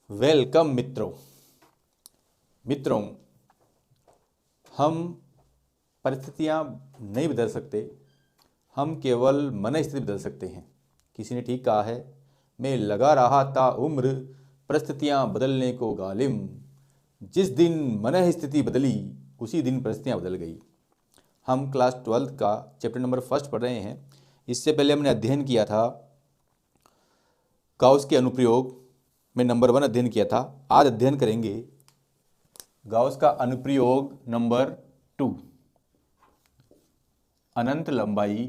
Welcome मित्रों, हम परिस्थितियाँ नहीं बदल सकते, हम केवल मन स्थिति बदल सकते हैं। किसी ने ठीक कहा है, मैं लगा रहा था उम्र परिस्थितियाँ बदलने को गालिम, जिस दिन मन स्थिति बदली उसी दिन परिस्थितियाँ बदल गई। हम क्लास 12 का चैप्टर नंबर 1 पढ़ रहे हैं। इससे पहले हमने अध्ययन किया था गाउस के अनुप्रयोग में नंबर 1 अध्ययन किया था। आज अध्ययन करेंगे गाउस का अनुप्रयोग नंबर 2, अनंत लंबाई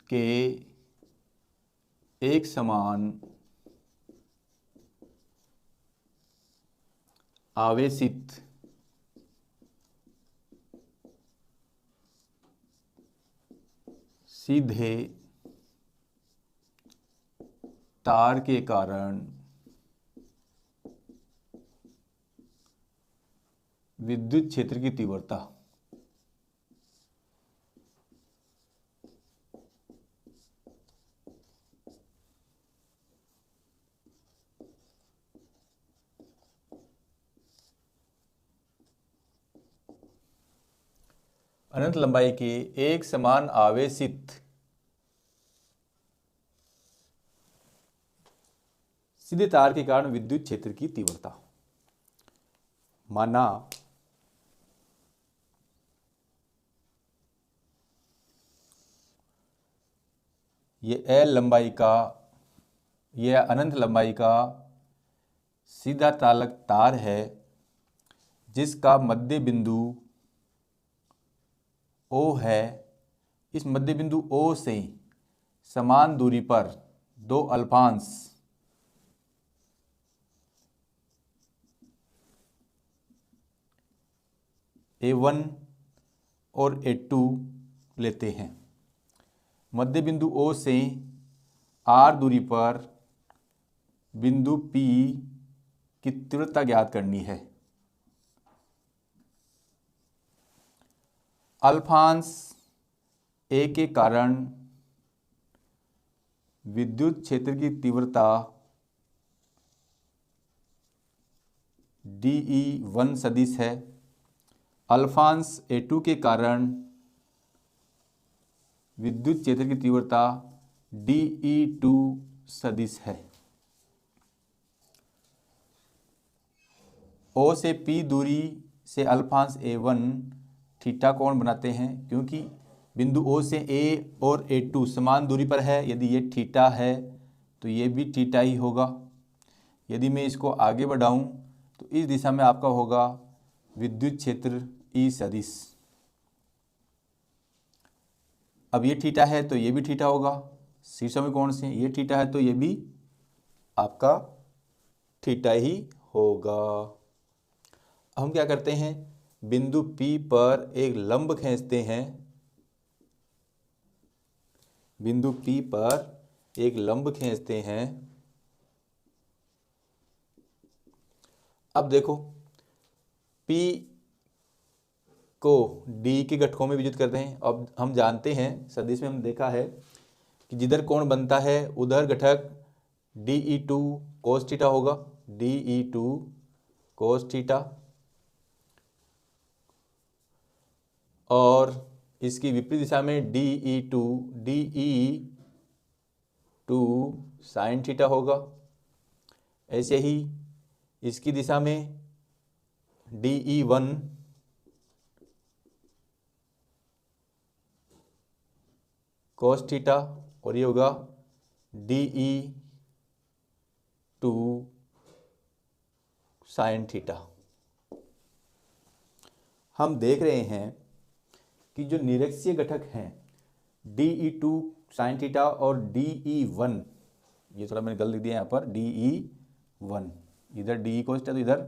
के एक समान आवेशित सीधे तार के कारण विद्युत क्षेत्र की तीव्रता अनंत लंबाई के एक समान आवेशित सीधे तार के कारण विद्युत क्षेत्र की तीव्रता। माना ये अनंत लंबाई का सीधा चालक तार है जिसका मध्य बिंदु O है। इस मध्य बिंदु O से समान दूरी पर दो अल्पांश A1 और A2 लेते हैं। मध्य बिंदु O से R दूरी पर बिंदु P की तीव्रता ज्ञात करनी है। अल्फांश A के कारण विद्युत क्षेत्र की तीव्रता DE1 सदिश है। अल्फांश A2 के कारण विद्युत क्षेत्र की तीव्रता DE2 सदिश है। O से P दूरी से अल्फांश A1 थीटा कोण बनाते हैं, क्योंकि बिंदु O से A और A2 समान दूरी पर है। यदि ये थीटा है तो ये भी थीटा ही होगा। यदि मैं इसको आगे बढ़ाऊं तो इस दिशा में आपका होगा विद्युत क्षेत्र E सदिश। अब ये थीटा है तो ये भी थीटा होगा। शीर्षों में कौन से? ये थीटा है तो ये भी आपका थीटा ही होगा। हम क्या करते हैं, बिंदु P पर एक लंब खींचते हैं। बिंदु P पर एक लंब खींचते हैं। अब देखो, P को D के घटकों में विभाजित करते हैं। अब हम जानते हैं, सदिश में हम देखा है कि जिधर कोण बनता है उधर घटक DE2 cos थीटा होगा। DE2 cos थीटा, और इसकी विपरीत दिशा में DE2 sin थीटा होगा। ऐसे ही इसकी दिशा में DE1 cos थीटा, और ये होगा DE2 sin थीटा। हम देख रहे हैं कि जो निरक्षीय घटक हैं DE2 sin थीटा और DE1, ये थोड़ा मैंने गलत लिख दिया यहाँ पर, DE1, इधर DE cos थीटा तो इधर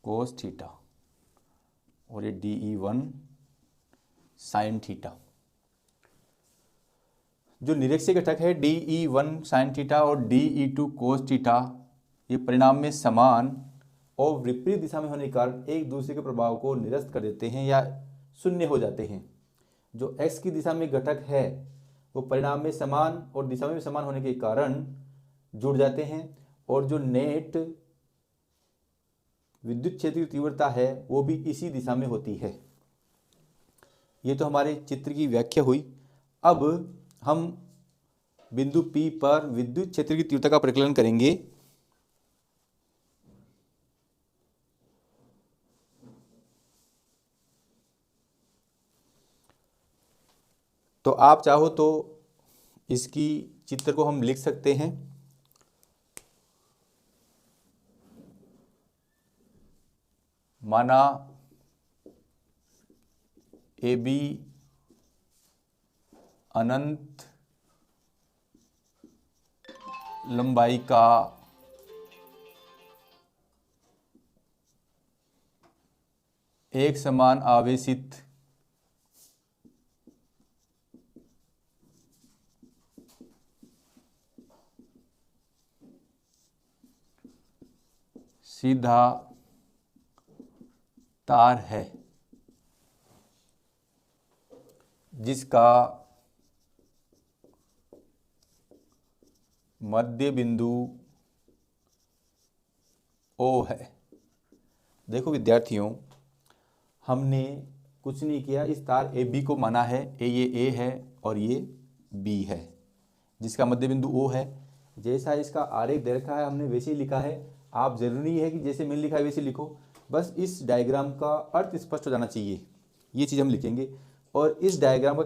cos थीटा, और ये DE1 sin थीटा। जो निरक्षीय घटक है DE1 साइन थीटा और DE2 कोस थीटा, ये परिणाम में समान और विपरीत दिशा में होने के कारण एक दूसरे के प्रभाव को निरस्त कर देते हैं या शून्य हो जाते हैं। जो x की दिशा में घटक है वो परिणाम में समान और दिशा में भी समान होने के कारण जुड़ जाते हैं, और जो नेट विद्युत क्षेत्र की तीव्रता है वो भी इसी दिशा में होती है। ये तो हमारे चित्र की व्याख्या हुई। अब हम बिंदु P पर विद्युत क्षेत्र की तीव्रता का परिकलन करेंगे। तो आप चाहो तो इसकी चित्र को हम लिख सकते हैं। माना AB अनंत लंबाई का एक समान आवेशित सीधा तार है जिसका मध्य बिंदु O है। देखो विद्यार्थियों, हमने कुछ नहीं किया, इस तार AB को माना है ये A है और ये B है जिसका मध्य बिंदु O है। जैसा इसका आरेख दे रखा है हमने वैसे ही लिखा है। आप जरूरी नहीं है कि जैसे मैंने लिखा है वैसे लिखो, बस इस डायग्राम का अर्थ स्पष्ट हो जाना चाहिए, ये चीज़ हम लिखेंगे। और इस डायग्राम का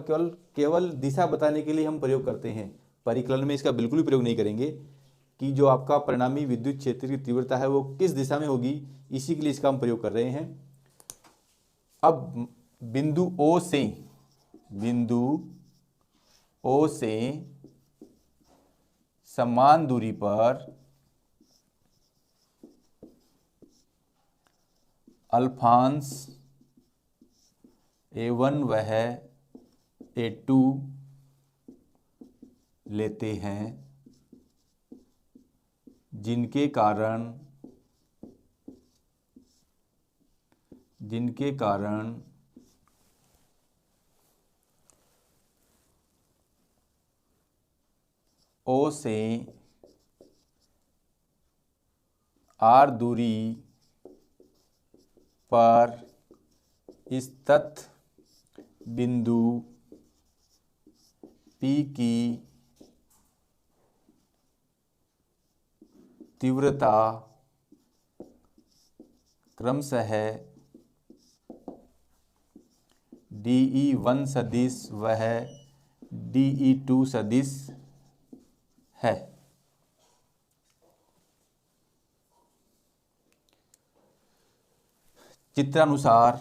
केवल दिशा बताने के लिए हम प्रयोग करते हैं, परिकलन में इसका बिल्कुल भी प्रयोग नहीं करेंगे कि जो आपका परिणामी विद्युत क्षेत्र की तीव्रता है वो किस दिशा में होगी, इसी के लिए इसका हम प्रयोग कर रहे हैं। अब बिंदु O से समान दूरी पर अल्फांश A1 वह A2 लेते हैं जिनके कारण O से R दूरी पर स्थित बिंदु P की तीव्रता क्रमशः DE1 सदिश वह DE2 सदिश है। चित्रानुसार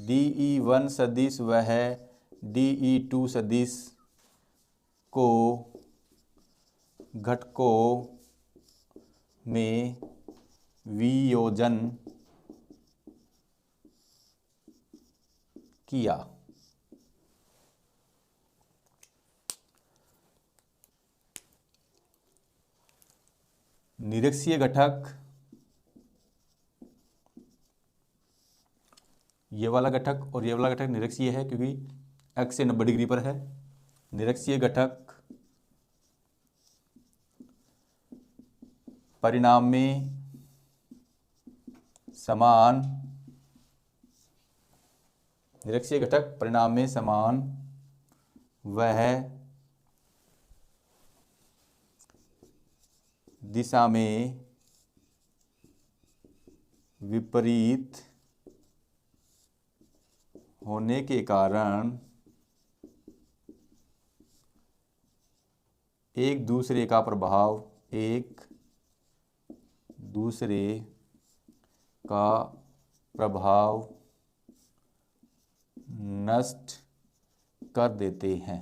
DE1 सदिश वह DE2 सदिश को घटकों में वियोजन किया। निरक्षीय घटक, ये वाला घटक और ये वाला घटक निरक्षीय है क्योंकि x से 90 डिग्री पर है। निरक्षीय घटक परिणाम में समान, वह दिशा में विपरीत होने के कारण एक दूसरे का प्रभाव नष्ट कर देते हैं।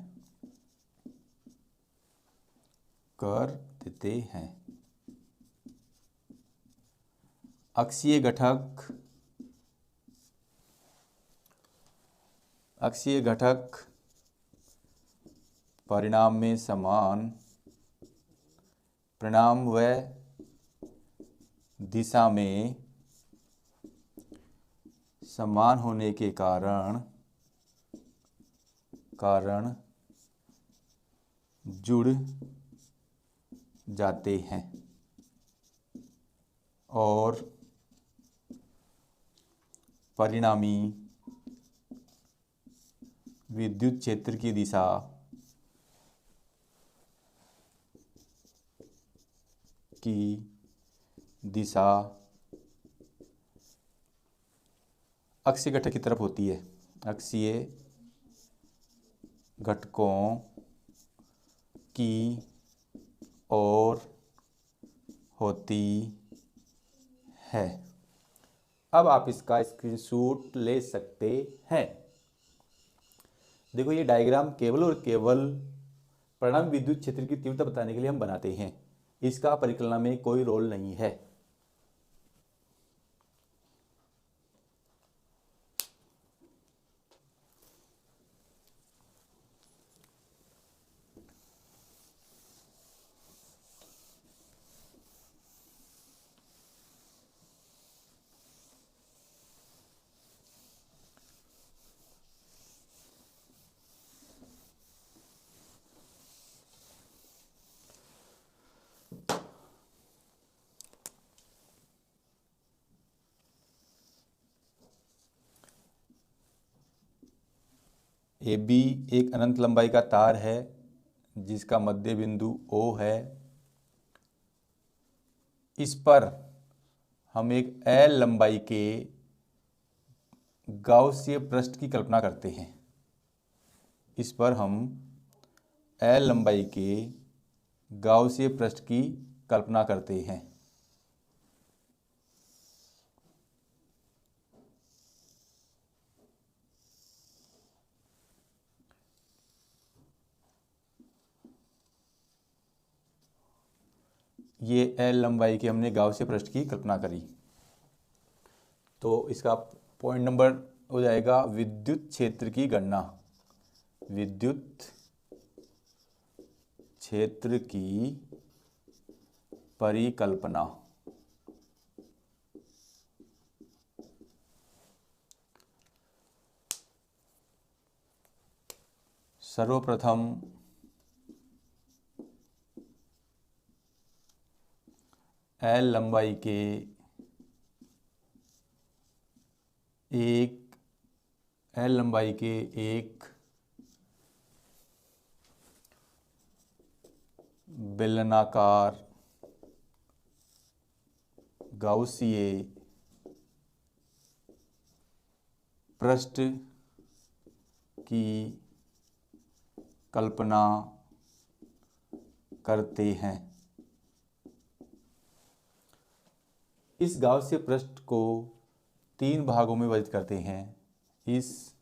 अक्षीय घटक अक्षीय घटक परिणाम में समान परिणाम व दिशा में समान होने के कारण जुड़ जाते हैं और परिणामी विद्युत क्षेत्र की दिशा अक्षीय घटक की तरफ होती है। अक्षीय घटकों की ओर होती है। अब आप इसका स्क्रीनशॉट ले सकते हैं। देखो, ये डायग्राम केवल और केवल परिणामी विद्युत क्षेत्र की तीव्रता बताने के लिए हम बनाते हैं। इसका परिकलना में कोई रोल नहीं है। ए बी एक अनंत लंबाई का तार है जिसका मध्य बिंदु O है। इस पर हम एक L लंबाई के गाउसीय पृष्ठ की कल्पना करते हैं। इस पर हम L लंबाई के गाउसीय पृष्ठ की कल्पना करते हैं। ये L लंबाई के हमने गाउसीय पृष्ठ की कल्पना करी। तो इसका पॉइंट नंबर हो जाएगा विद्युत क्षेत्र की गणना। विद्युत क्षेत्र की परिकल्पना। सर्वप्रथम L लंबाई के एक बेलनाकार गाउसीय पृष्ठ की कल्पना करते हैं। इस गाउसीय पृष्ठ को 3 भागों में विभाजित करते हैं। इस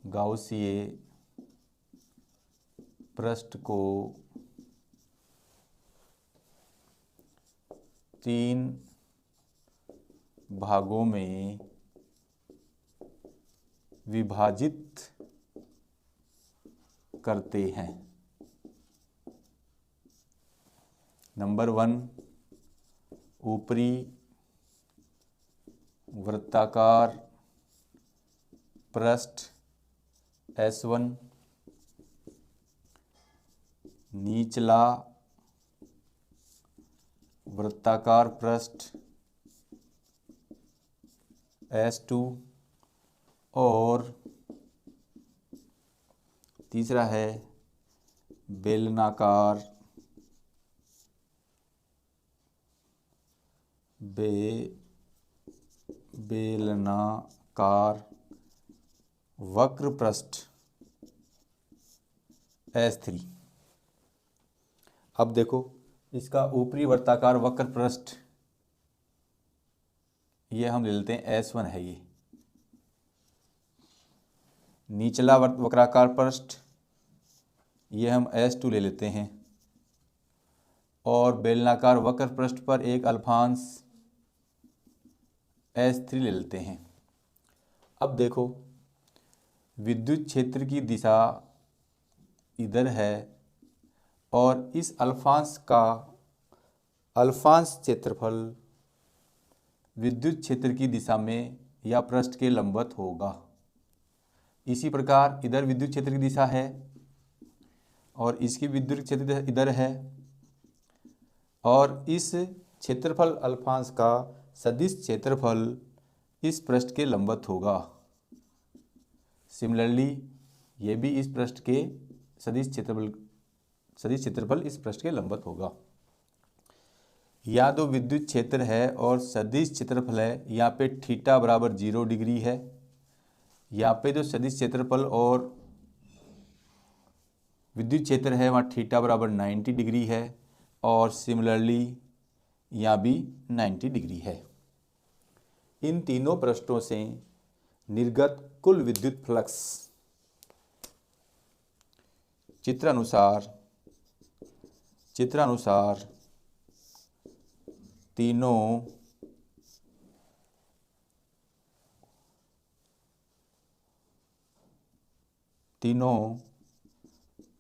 गाउसीय पृष्ठ को 3 भागों में विभाजित करते हैं। नंबर 1, ऊपरी वृत्ताकार पृष्ठ S1, निचला वृत्ताकार पृष्ठ S2 और तीसरा है बेलनाकार वक्र पृष्ठ S3। अब देखो, इसका ऊपरी वृत्ताकार वक्र पृष्ठ ये हम ले लेते हैं S1 है। ये निचला वक्राकार पृष्ठ ये हम S2 ले लेते हैं और बेलनाकार वक्र पृष्ठ पर एक अल्फांश S3 ले लेते हैं। अब देखो, विद्युत क्षेत्र की दिशा इधर है और इस अल्फांश का अल्फांश क्षेत्रफल विद्युत क्षेत्र की दिशा में या पृष्ठ के लंबवत होगा। इसी प्रकार इधर विद्युत क्षेत्र की दिशा है और इसकी विद्युत क्षेत्र इधर है और इस क्षेत्रफल अल्फांश का सदिश क्षेत्रफल इस पृष्ठ के लंबवत होगा। सिमिलरली ये भी इस पृष्ठ के सदिश क्षेत्रफल इस पृष्ठ के लंबवत होगा। या तो विद्युत क्षेत्र है और सदिश क्षेत्रफल है, यहाँ पे थीटा बराबर 0 डिग्री है। यहाँ पे जो सदिश क्षेत्रफल और विद्युत क्षेत्र है वहाँ थीटा बराबर 90 डिग्री है और सिमिलरली यहाँ भी 90 डिग्री है। इन तीनों पृष्ठों से निर्गत कुल विद्युत फ्लक्स चित्रानुसार तीनों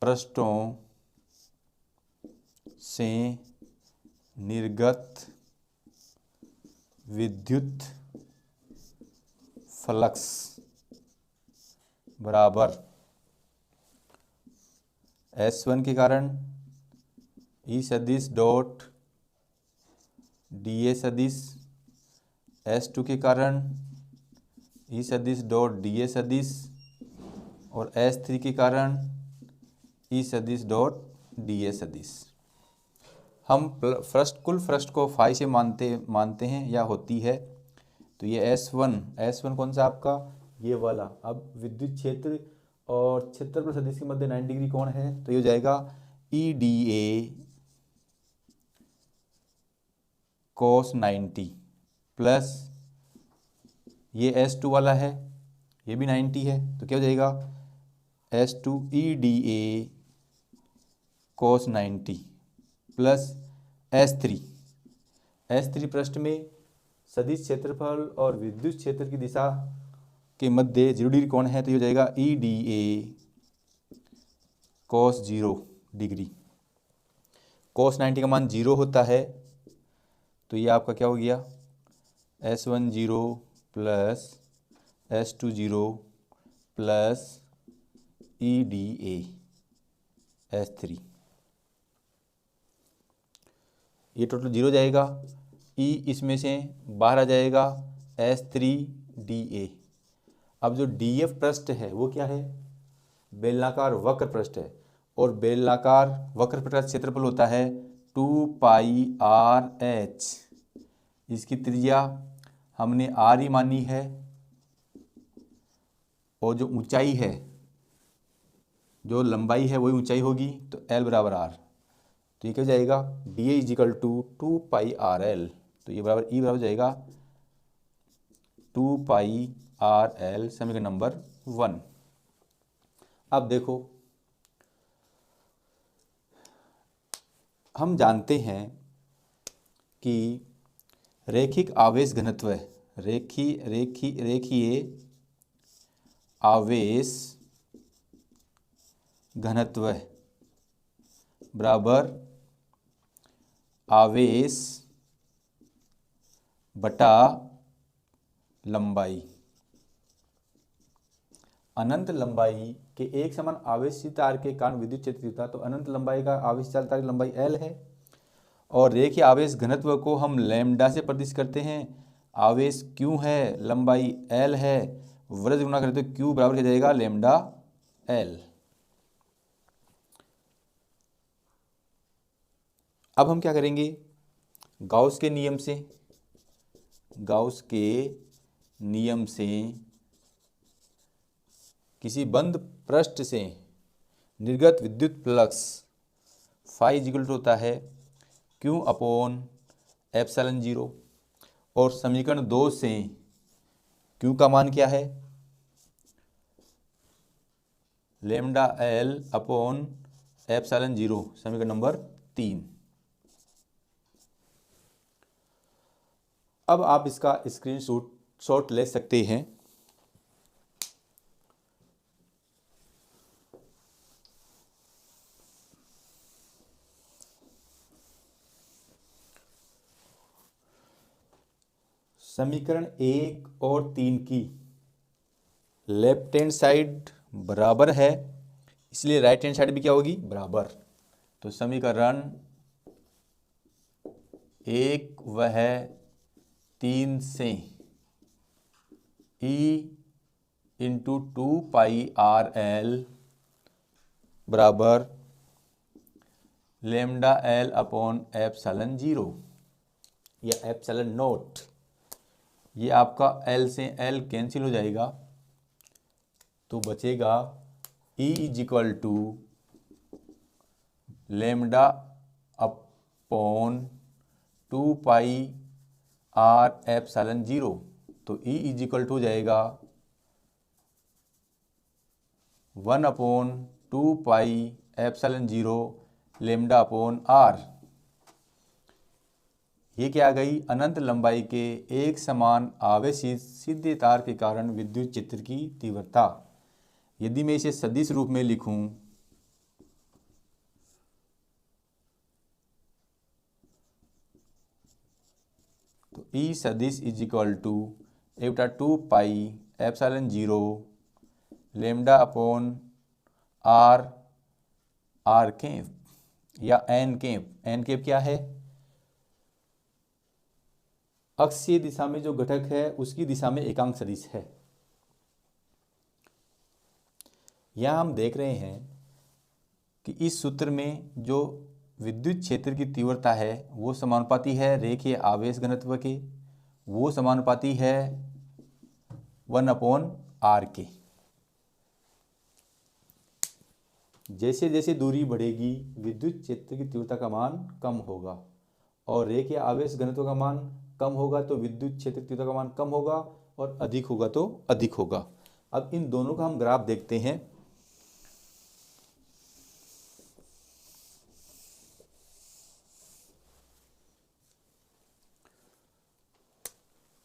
पृष्ठों से निर्गत विद्युत फ्लक्स बराबर S1 के कारण E सदिश डॉट dA सदिश, S2 के कारण E सदिश डॉट dA सदिश और S3 के कारण E सदिश डॉट dA सदिश। हम कुल पृष्ठ को फाई से मानते हैं या होती है। तो ये S1 कौन सा आपका, ये वाला। अब विद्युत क्षेत्र और क्षेत्रफल सदिश के मध्य 90 डिग्री कोण है, तो ये हो जाएगा EDA cos 90 प्लस ये S2 वाला है, ये भी 90 है, तो क्या हो जाएगा S2 EDA cos 90 plus S3 पृष्ठ में सदिश क्षेत्रफल और विद्युत क्षेत्र की दिशा के मध्य 0 डिग्री कोण है, तो ये हो जाएगा EDA cos 0 डिग्री। cos 90 का मान 0 होता है, तो ये आपका क्या हो गया S1 0 plus S2 0 plus EDA S3, ये टोटल 0 जाएगा। E इसमें से बाहर आ जाएगा S3DA। अब जो DF पृष्ठ है वो क्या है, बेलनाकार वक्र पृष्ठ है और बेलनाकार वक्र पृष्ठ का क्षेत्रफल होता है 2πRH। इसकी त्रिज्या हमने R ही मानी है और जो ऊंचाई है, जो लंबाई है वही ऊंचाई होगी, तो L बराबर R। तो ये क्या हो जाएगा DA इजिकल टू 2πRL, तो ये बराबर E बराबर जाएगा 2πRL, समीकरण नंबर 1। अब देखो हम जानते हैं कि रैखिक आवेश घनत्व रेखीय आवेश घनत्व बराबर आवेश बटा लंबाई। अनंत लंबाई के एक समान आवेशित तार के कारण विद्युत क्षेत्र होता, तो अनंत लंबाई का आवेशित तार की लंबाई L है और रेखीय आवेश घनत्व को हम लैम्डा से प्रदर्शित करते हैं। आवेश Q है, लंबाई L है, वर्ग गुणा करें तो Q बराबर हो जाएगा लैम्डा L। अब हम क्या करेंगे, गाउस के नियम से किसी बंद पृष्ठ से निर्गत विद्युत फ्लक्स फाई इक्वल टू होता है Q/ε0 और समीकरण 2 से Q का मान क्या है, λL/ε0, समीकरण नंबर 3। अब आप इसका स्क्रीनशॉट ले सकते हैं। समीकरण 1 और 3 की लेफ्ट हैंड साइड बराबर है, इसलिए राइट हैंड साइड भी क्या होगी, बराबर। तो समीकरण 1 वह 3 से E इंटू 2πRL बराबर लेमडा L अपॉन एप्सिलॉन 0 या एप्सिलॉन नोट। ये आपका L से L कैंसिल हो जाएगा, तो बचेगा E is equal to lambda upon 2πR epsilon 0। तो E इज इक्वल टू हो जाएगा 1/2π एप्सिलॉन 0 लेमडा अपॉन R। ये क्या आ गई, अनंत लंबाई के एक समान आवेशित सीधे तार के कारण विद्युत क्षेत्र की तीव्रता। यदि मैं इसे सदिश रूप में लिखूं तो E सदिश is equal to 1/2π epsilon 0 lambda upon R cap या एन कैप क्या है, अक्षीय दिशा में जो घटक है उसकी दिशा में एकांक सदिश है। यहां हम देख रहे हैं कि इस सूत्र में जो विद्युत क्षेत्र की तीव्रता है वो समानुपाती है रेखीय आवेश घनत्व के, वो समानुपाती है 1/R के। जैसे जैसे दूरी बढ़ेगी विद्युत क्षेत्र की तीव्रता का मान कम होगा और रेखीय आवेश घनत्व का मान कम होगा, तो विद्युत क्षेत्र की तीव्रता का मान कम होगा, और अधिक होगा तो अधिक होगा। अब इन दोनों का हम ग्राफ देखते हैं।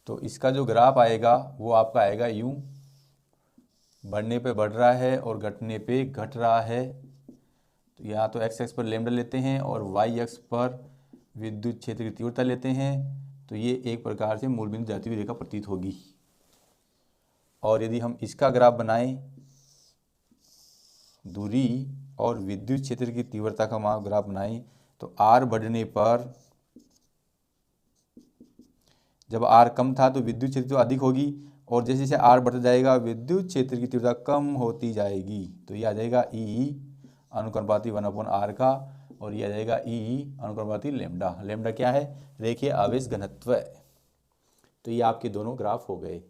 तो इसका जो ग्राफ आएगा वो आपका आएगा यूं, बढ़ने पे बढ़ रहा है और घटने पे घट रहा है। तो यहाँ तो x पर लेमडा लेते हैं और y पर विद्युत क्षेत्र की तीव्रता लेते हैं, तो ये एक प्रकार से मूल बिंदु जाती हुई रेखा प्रतीत होगी। और यदि हम इसका ग्राफ बनाएं, दूरी और विद्युत क्षेत्र की तीव्रता का ग्राफ बनाएं, तो r बढ़ने पर, जब r कम था तो विद्युत क्षेत्र तो अधिक होगी, और जैसे जैसे r बढ़ता जाएगा विद्युत क्षेत्र की तीव्रता कम होती जाएगी। तो ये आ जाएगा E अनुकंपाती 1/R का, और ये आ जाएगा E अनुकंपाती लेमडा। लेमडा क्या है, रेखीय आवेश घनत्व। तो ये आपके दोनों ग्राफ हो गए।